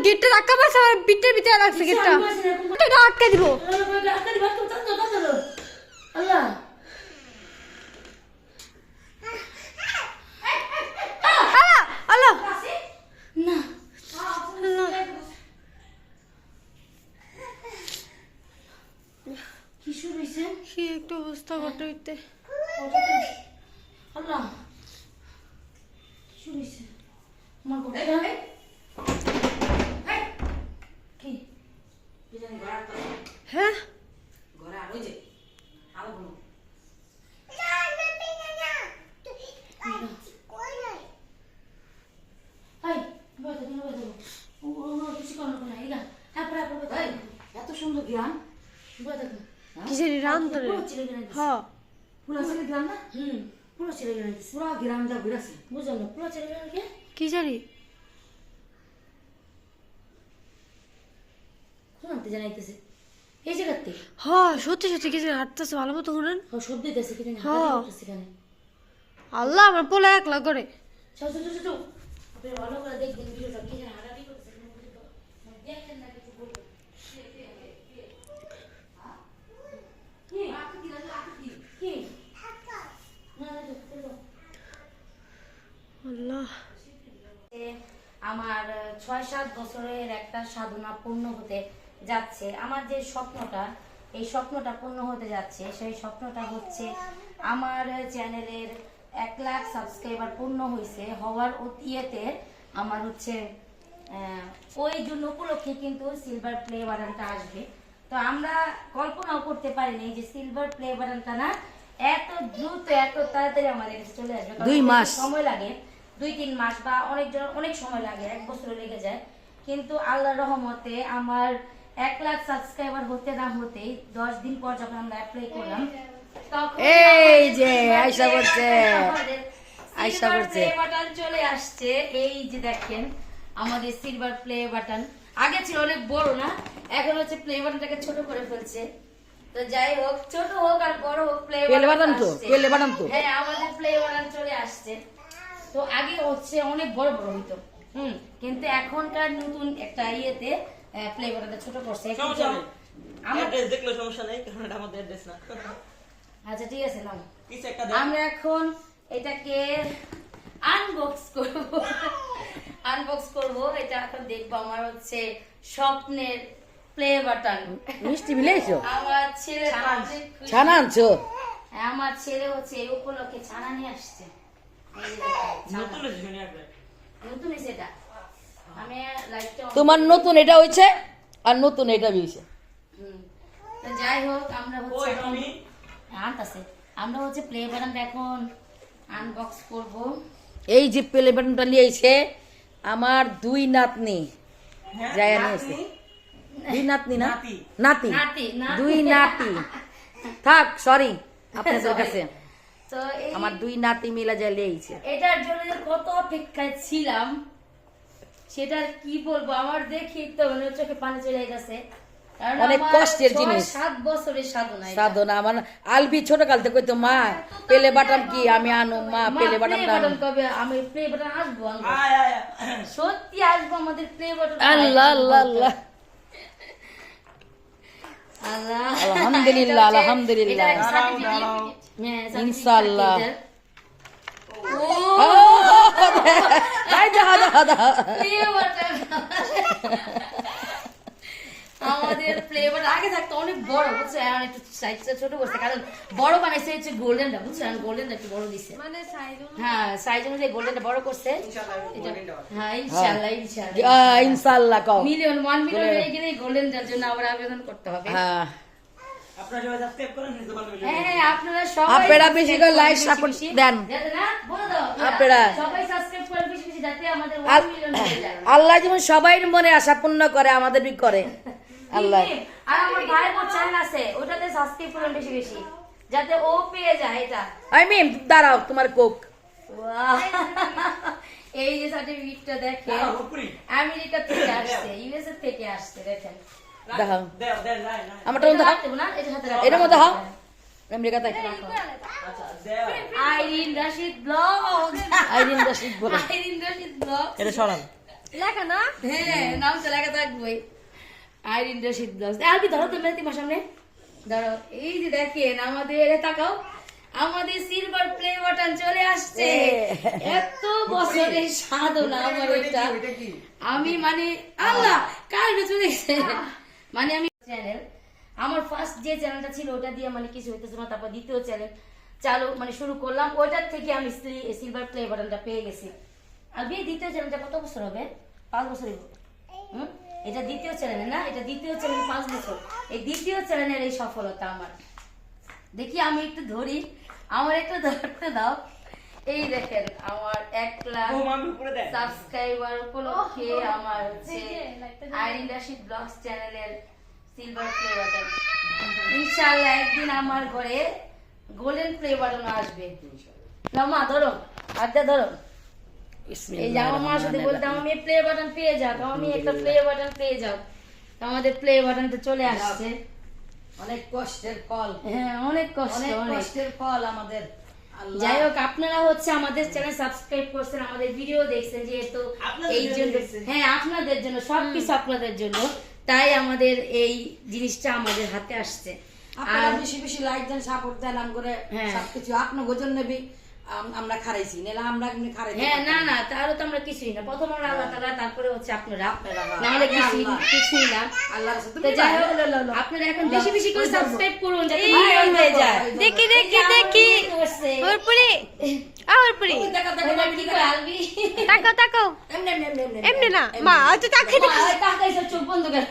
গেটটা ধাক্কা মারছে আমার পিঠের ভিতরে লাগছে গেটটা এটা আটকে দিব আল্লাহ আল্লাহ না কি শুরু হয়েছে কি একটু অবস্থা ঘটে হইতে আল্লাহ শুরু হয়েছে আমার ঘরে কি হ্যাঁ ঘরে আর ওই যে আলো বলো এত সুন্দর জ্ঞান কি জানি রান ধরে হ্যাঁ পুরা ছেলে গ্রাম না পুরো ছেলে গেলে পুরা গ্রাম যা ঘুরেছে বুঝলাম না পুরো ছেলে গেলে কে কি জানি কোন আনতে জানাইতেছে এই জায়গাতে হ্যাঁ সত্যি সত্যি কি জানি হাঁটতেছে ভালো মতো শুনেন শব্দ দিতেছে কি জানি হ্যাঁ। হাঁটা করতেছে এখানে আল্লাহ আমার পোলা একলা করে চল চল চল চল আপনি ভালো করে দেখবেন ভিডিওটা কি জানি হাঁটাহাঁটি করতেছে এখানে বুঝে তো মানে দেখেন না কিছু বলবেন কি কি না না তো আল্লাহ আমার ৬-৭ বছরের একটা সাধনা পূর্ণ হতে যাচ্ছে আমার যে স্বপ্নটা এই স্বপ্নটা পূর্ণ হতে যাচ্ছে সেই স্বপ্নটা হচ্ছে আমার চ্যানেলের 1 লাখ সাবস্ক্রাইবার পূর্ণ হয়েছে হওয়ার ইয়েতে আমার হচ্ছে ওই জন্য উপলক্ষে কিন্তু সিলভার প্লে বাটনটা আসবে তো আমরা কল্পনাও করতে পারিনি যে সিলভার প্লে বাটনটা না এত দ্রুত এত তাড়াতাড়ি আমাদের কাছে চলে আসবে কারণ 2 মাস সময় লাগে 2-3 মাস বা অনেক সময় লাগে 1 বছর লেগে যায় কিন্তু আল্লাহর রহমতে আমার 1 লাখ সাবস্ক্রাইবার হতে না হতেই 10 দিন পর যখন আমরা অ্যাপ্লাই করলাম তখন এই যে আয়শা বলছে আয়শা বলছে প্লে বাটন চলে আসছে এই যে দেখেন আমাদের সিলভার প্লে বাটন আগে ছিল অনেক বড় না এখন হচ্ছে প্লে বাটনটাকে ছোট করে ফেলছে তো যাই হোক ছোট হোক আর বড় হোক প্লে বাটন তো হ্যাঁ আমাদের প্লে বাটন চলে আসছে তো আগে হচ্ছে অনেক বড় বড় হইতো কিন্তু এখনকার নতুন একটা ইয়েতে প্লে বাটনটা ছোট করছে আমার ড্রেস দেখলে সমস্যা নেই কারণ এটা আমাদের ড্রেস না আচ্ছা ঠিক আছে নাও কিছু একটা আমরা এখন এটাকে আনবক্স করব এটা এখন দেখবো আমার হচ্ছে স্বপ্নের প্লে বাটন মিষ্টি মিলাইছো আমার ছেলে ছানা আনছো আমার ছেলে হচ্ছে এই উপলক্ষে ছানা নিয়ে আসছে এই যে দেখেন, ছানা। নতুন এসে নিয়ে আসবে নতুন সেটা আমি লাইটটা তোমার নতুন এটা হইছে আর নতুন এটা হইছে তো যাই হোক আমরা ওই হচ্ছে এখন আমি আনতাছে আমরা হচ্ছে প্লে বাটনটা এখন আনবক্স করব এই যে প্লে বাটনটা লিয়েছে আমার 2 নাতনি হ্যাঁ যায় নিয়েছে 2 নাতনি না নাতি। নাতি নাতি, নাতি। 2 নাতি থাক সরি আপনাদের কাছে তো এই আমার 2 নাতি মিলা যায় লিয়েছে এটার জন্য যে কত অপেক্ষায় ছিলাম সেটা আর কি বলবো আমার দেখি তো মানে চোখে পানি চলে গেছে কারণ অনেক আমার কষ্টের জিনিস। 6-7 বছরের সাধনা এটা। সাধনা আমার আলবি ছোট কাল থেকে কইতো মা পেলে বাটাম কি আমি আনো মা মা, পেলে play বাটাম button কবে আমি প্লে বাটন আসবো আয় আয় সত্যি আসবো আমাদের প্লে বাটন আল্লাহ আল্লাহ আল্লাহ আল্লাহ আলহামদুলিল্লাহ, আলহামদুলিল্লাহ। ইনশাআল্লাহ। আই দেখা দেখা দেখা আমাদের প্লে বাটন আগে থাকতো অনেক বড় বুঝছো এখন একটু সাইজটা ছোট করছে কারণ বড় বানাইছে হচ্ছে গোল্ডেনটা বুঝছো গোল্ডেনটা একটু বড় দিছে মানে সাইজ হ্যাঁ সাইজ অনুযায়ী গোল্ডেনটা বড় করছে হ্যাঁ ইনশাআল্লাহ ইনশাআল্লাহ ইনশাআল্লাহ কও 1 মিলিয়ন হয়ে গেলে গোল্ডেনটার জন্য আবার আবেদন করতে হবে হ্যাঁ আপনারা সবাই সাবস্ক্রাইব করেন নিজে ভালো ভিডিও হ্যাঁ আপনারা সবাই আপনারা বেশি করে লাইক বেশি সাপোর্ট বেশি দেন যাতে না বলে দাও আপনারা। সবাই সাবস্ক্রাইব করেন বেশি বেশি যাতে আমাদের 1 মিলিয়ন হয়ে যায় আল্লাহ যেমন সবাই মনে আশা পূর্ণ করে আমাদের বি করে আল্লাহ আর আমার ভাইয়ের চ্যানেল আছে ওটাতে সাবস্ক্রাইব করেন বেশি বেশি যাতে ও পেয়ে যায় এটা আই মিন দাঁড়াও তোমার কোক Wow! এই যে সার্টিফিকেটটা দেখেন আমেরিকা থেকে আসছে ইউএসএ থেকে আসছে দেখেন দেখাও দেও দেন নাই নাই আমারটা এটা দেখাও রাখতে হবে না এটা হাতে রাখতে এটার মধ্যে হাও আমেরিকাতে আচ্ছা দেও আইরিন রশিদ ব্লগ আইরিন রশিদ বলে আইরিন রশিদ ব্লগ এটা সরান লেখা না হ্যাঁ নাম তো লেখা থাকবে আইরিন রশিদ ব্লগস আলবি ধরো তো মেরে তোমার সামনে ধরো এই যে দেখেন আমাদের তাকাও আমাদের সিলভার প্লে বাটন চলে আসছে এত বছরের সাধনা আমার এটা আমি মানে আল্লাহ কার চলে গেছে মানে আমি চ্যানেল আমার ফার্স্ট যে চ্যানেলটা ছিল ওটা দিয়ে মানে কিছু হইতেছে না তারপর দ্বিতীয় চ্যানেল চালু মানে শুরু করলাম ওইটার থেকে আমি সিলভার প্লে বাটনটা পেয়ে গেছি আর বিয়ে দ্বিতীয় চ্যানেলটা কত বছর হবে 5 বছর এটা দ্বিতীয় চ্যানেল না এটা দ্বিতীয় চ্যানেল 5 বছর এই দ্বিতীয় চ্যানেলের এই সফলতা আমার দেখি আমি একটু ধরি আমার একটু ধরতে দাও এই দেখেন আমার 1 লাখ সাবস্ক্রাইবার উপলক্ষে আমার হচ্ছে আইরিন রশিদ ব্লগস চ্যানেলের সিলভার প্লে বাটন ইনশাআল্লাহ একদিন আমার ঘরে গোল্ডেন প্লে বাটন আসবে নাও মা ধরো হাতটা ধরো এই যে আমার মার সাথে বলতাম আমি প্লে বাটন পেয়ে যাও আমি একটা প্লে বাটন পেয়ে যাও আমাদের প্লে বাটনটা চলে আসছে অনেক কষ্টের ফল। হ্যাঁ অনেক কষ্ট অনেক অনেক কষ্টের ফল আমাদের। আল্লাহ যাই হোক আপনারা হচ্ছে আমাদের চ্যানেল সাবস্ক্রাইব করছেন আমাদের ভিডিও দেখছেন যেহেতু এই জন্য হ্যাঁ আপনাদের জন্য সবকিছু আপনাদের জন্য তাই আমাদের এই জিনিসটা আমাদের হাতে আসছে আপনারা বেশি বেশি লাইক দেন সাপোর্ট দেন আম করে হ্যাঁ। সবকিছু আপনার গোজন নেবি আমরা খারাইছি নাহলে আমরা এমনি খারাইছি হ্যাঁ না না তারও তো আমরা কিছুই না প্রথম আমরা আল্লাহ তাআলা তারপরে হচ্ছে আপনারা আপনারা, হ্যাঁ। নাহলে কিছুই আল্লাহ। কিছুই না আল্লাহর সাথে তো যাই হোক আপনারা এখন বেশি বেশি করে সাবস্ক্রাইব করুন যাতে ভাইরাল হয়ে যায় দেখি দেখি দেখি ওরপুরি ওরপুরি দেখা দেখা ওরা কি করে আলবি তাকাও তাকাও এমনি এমনি এমনি এমনি এমনি না মা হয়তো তাকাই মা, ওই কাকাইছে চোখ বন্ধ করে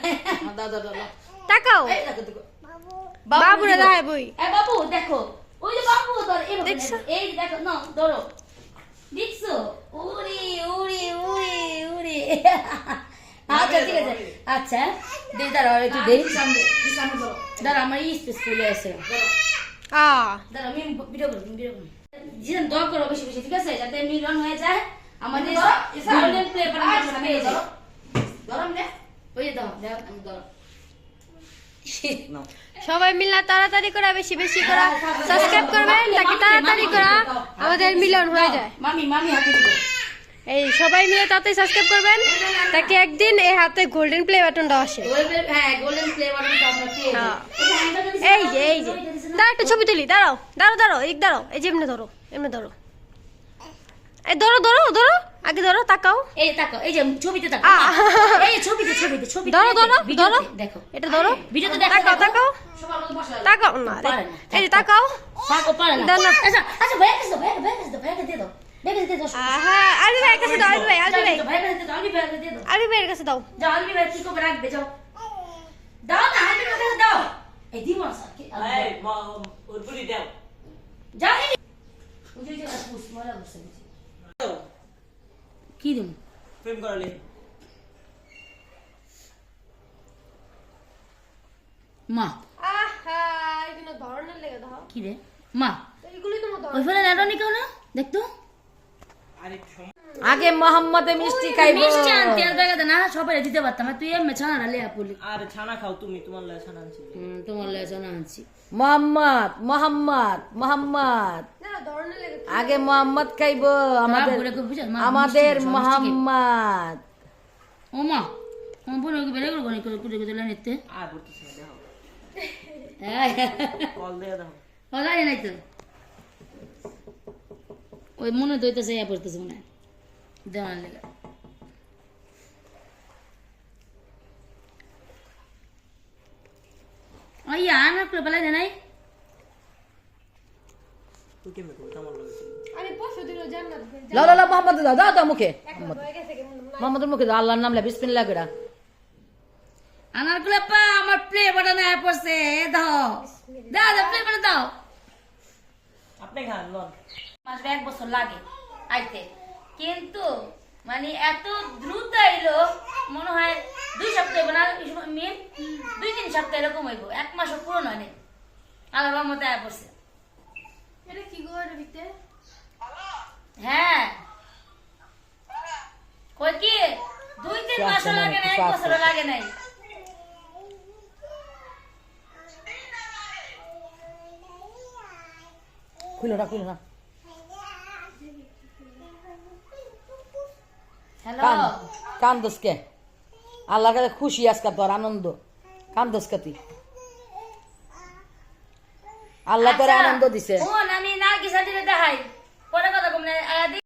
দাও দাও দাও তাকাও এই দেখো দেখো বাবুরা দাঁড়ায় বই এই বাবু দেখো ওই যে বাবু ধর এই দেখছো? এই দেখো না ধরো দেখছো উড়ি উড়ি উড়ি উড়ি আচ্ছা ঠিক আছে আচ্ছা দে দাঁড়াও একটু দে সামনে সামনে ধরো দাঁড়া আমার এই স্পেস চলে আসে আ দাঁড়া আমি ভিডিও করব জিন দোয়া করো বেশি বেশি ঠিক আছে যাতে মিলন হয়ে যায় আমাদের গোল্ডেন প্লে বাটন আমরা পেয়ে যাই ধরো এমনি ওই যে দাও দাও আমি ধরো সবাই মিলে তাড়াতাড়ি করে বেশি বেশি করে সাবস্ক্রাইব করবেন তাকে তাড়াতাড়ি করে আমাদের মিলন হয়ে যায় মামি মামি হাতে দিও এই সবাই মিলে তাড়াতাড়ি সাবস্ক্রাইব করবেন তাকে একদিন এই হাতে গোল্ডেন প্লে বাটনটা আসে হ্যাঁ গোল্ডেন প্লে বাটনটা আমরা পেয়ে যাই এই যে দাঁড়া একটা ছবি তুলি দাঁড়াও দাঁড়াও দাঁড়াও এই দাঁড়াও এই যে এমনি ধরো এমনি ধরো এই ধরো ধরো ধরো আগে ধরো তাকাও এই তাকাও এই যে ছবিতে তাকাও এই ছবিতে ছবিতে ছবিতে ধরো ধরো ধরো দেখো এটা ধরো ভিডিওতে দেখো তাকাও তাকাও সবার মতো বসা তাকাও না পারে না। এই যে তাকাও থাকো পারে না দাও না। আচ্ছা আচ্ছা ভাই কাছে দাও ভাই কাছে দাও ভাই কাছে দিয়ে দাও ভাই কাছে দিয়ে দাও আহা আলবি ভাইয়ের কাছে দাও আলবি ভাই ভাই কাছে দিয়ে দাও আলবি ভাই কাছে দিয়ে দাও আলবি ভাইয়ের কাছে দাও যাও আলবি ভাই কি করে রাখবে যাও দাও না আলবি ভাই কাছে দাও এই দিব না স্যার এই ওর পুরি দাও যাও এই ওই যে পুষ মলা বসে কি দিন প্রেম করালে মা আহা এগুলো ধরনের লেগে দাও কি রে মা এগুলি তোমার ওই ফলে নেটনি কেউ না দেখতো আগে মোহাম্মদে মিষ্টি খাইবো মিষ্টি আনতে আর ব্যাগে না সবাই দিতে পারতাম না তুই এমনি ছানা না লেয়া পুলি আর ছানা খাও তুমি তোমার লাগে ছানা আনছি তোমার লেয়া ছানা আনছি মোহাম্মদ মোহাম্মদ মোহাম্মদ না ধরনের লেগে আগে মোহাম্মদ খাইবো আমাদের আমাদের মোহাম্মদ ও মা আমার বোন ওকে বেড়ে গেল করে করে করে নিতে আর বলতেছ না দেখো এই কল দিয়ে দাও ওলাই নাই তো ওই মনে দইতেছে ইয়া পড়তেছে মনে দেওয়ার লেগে ওই আনা করে বলাই দে নাই তুই কেমন করো তোমার লাগে আমি পরশু দিন জান্নাত লা লা লা মোহাম্মদ দাও দাও দাও মুখে হয়ে গেছে কেমন মোহাম্মদের মুখে দাও আল্লাহর নাম লে বিসমিল্লাহ করে আনার গুলো পা আমার প্লে বাটন আয়া পড়ছে দাও দাও দাও প্লে বাটন দাও আপনি খান লন মাস 1 বছর লাগে আইতে কিন্তু মানে এত দ্রুত আইলো মনে হয় 2 সপ্তাহ না মেন 2-3 সপ্তাহ এরকম হইব 1 মাসও পুরো নয় না আল্লাহর মতে আয়া পড়ছে এটা কি গোয়ার ভিতরে হ্যাঁ কই কি 2-3 মাস লাগে না 1 বছর লাগে নাই খুলো না খুলো না হ্যালো কান হ্যালো কান্দসকে আল্লাহর কাছে খুশি আজকে তোর আনন্দ কান্দসকে তুই আল্লাহ তোর আনন্দ দিছে বোন আমি না কি সাথে দেখাই পরে কথা কম না